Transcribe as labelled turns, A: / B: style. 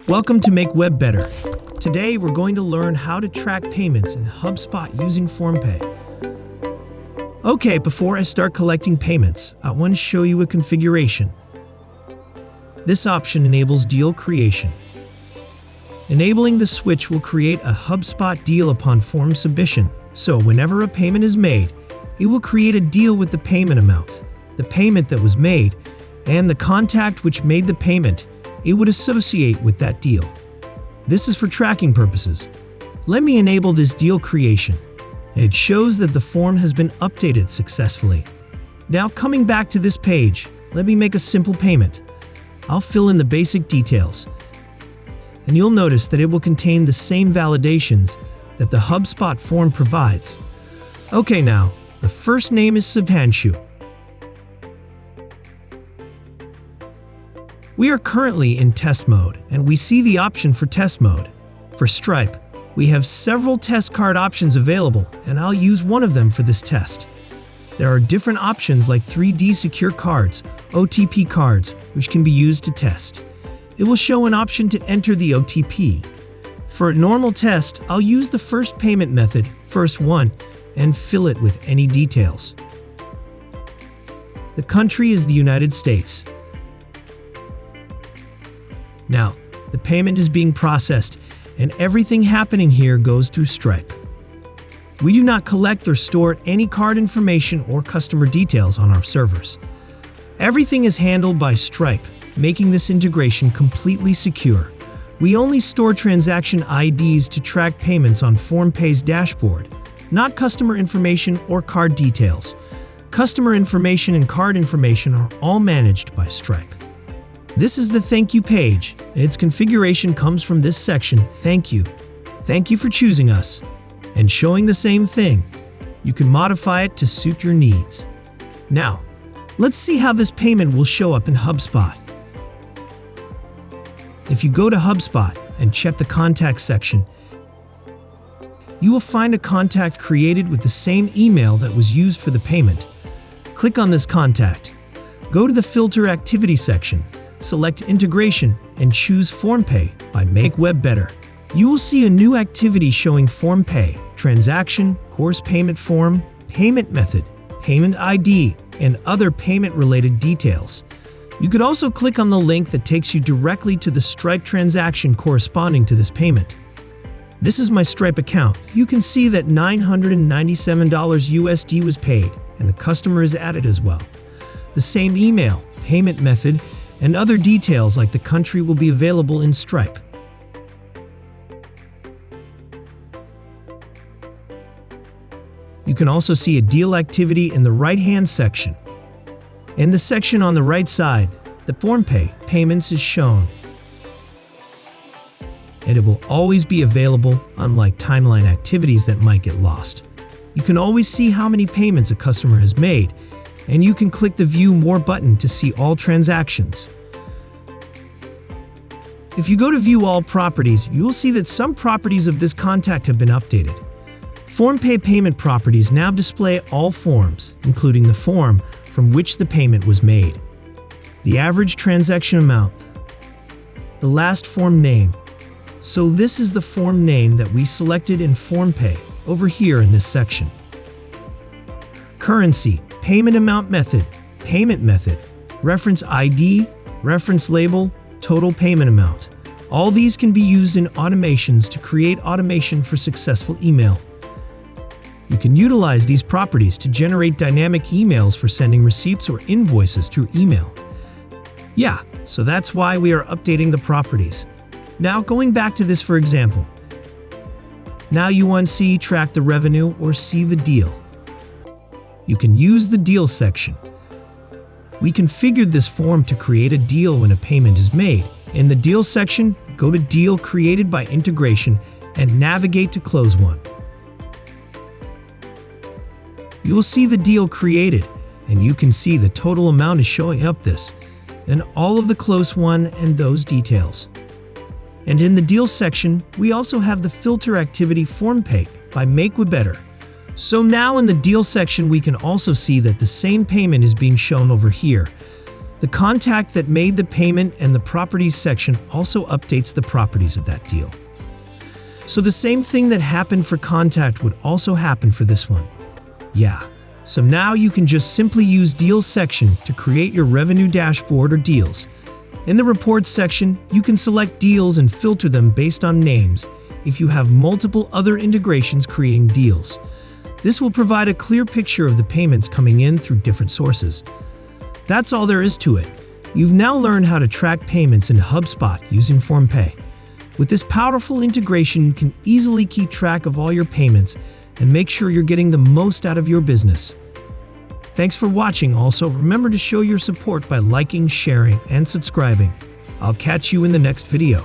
A: Welcome to Make Web Better. Today we're going to learn how to track payments in HubSpot using FormPay. Okay, before I start collecting payments, I want to show you a configuration. This option enables deal creation. Enabling the switch will create a HubSpot deal upon form submission, so whenever a payment is made, it will create a deal with the payment amount, the payment that was made, and the contact which made the payment. It would associate with that deal. This is for tracking purposes. Let me enable this deal creation, and it shows that the form has been updated successfully. Now coming back to this page, let me make a simple payment. I'll fill in the basic details, and you'll notice that it will contain the same validations that the HubSpot form provides. Okay, now, the first name is Subhanshu. We are currently in test mode, and we see the option for test mode. For Stripe, we have several test card options available, and I'll use one of them for this test. There are different options like 3D secure cards, OTP cards, which can be used to test. It will show an option to enter the OTP. For a normal test, I'll use the first payment method, first one, and fill it with any details. The country is the United States. Now, the payment is being processed, and everything happening here goes through Stripe. We do not collect or store any card information or customer details on our servers. Everything is handled by Stripe, making this integration completely secure. We only store transaction IDs to track payments on FormPay's dashboard, not customer information or card details. Customer information and card information are all managed by Stripe. This is the thank you page, and its configuration comes from this section, Thank you. Thank you for choosing us, and showing the same thing. You can modify it to suit your needs. Now, let's see how this payment will show up in HubSpot. If you go to HubSpot and check the contact section, you will find a contact created with the same email that was used for the payment. Click on this contact. Go to the Filter Activity section. Select Integration and choose FormPay by Make Web Better. You will see a new activity showing FormPay, transaction, course payment form, payment method, payment ID, and other payment-related details. You could also click on the link that takes you directly to the Stripe transaction corresponding to this payment. This is my Stripe account. You can see that $997 USD was paid, and the customer is added as well. The same email, payment method, and other details like the country will be available in Stripe. You can also see a deal activity in the right-hand section. In the section on the right side, the FormPay payments is shown, and it will always be available, unlike timeline activities that might get lost. You can always see how many payments a customer has made, and you can click the View More button to see all transactions. If you go to View All Properties, you will see that some properties of this contact have been updated. FormPay payment properties now display all forms, including the form from which the payment was made, the average transaction amount, the last form name. So this is the form name that we selected in FormPay over here in this section. Currency, payment amount method, payment method, reference ID, reference label, total payment amount. All these can be used in automations to create automation for successful email. You can utilize these properties to generate dynamic emails for sending receipts or invoices through email. Yeah, so that's why we are updating the properties. Now going back to this for example. Now you want to see track the revenue or see the deal. You can use the deal section. We configured this form to create a deal when a payment is made. In the deal section, go to Deal Created by Integration and navigate to Close One. You will see the deal created, and you can see the total amount is showing up this, and all of the close one and those details. And in the deal section, we also have the filter activity FormPay by Make Web Better. So now in the deal section, we can also see that the same payment is being shown over here. The contact that made the payment and the properties section also updates the properties of that deal. So the same thing that happened for contact would also happen for this one. Yeah. So now you can just simply use Deals section to create your revenue dashboard or deals. In the Reports section, you can select deals and filter them based on names if you have multiple other integrations creating deals. This will provide a clear picture of the payments coming in through different sources. That's all there is to it. You've now learned how to track payments in HubSpot using FormPay. With this powerful integration, you can easily keep track of all your payments and make sure you're getting the most out of your business. Thanks for watching. Also, remember to show your support by liking, sharing, and subscribing. I'll catch you in the next video.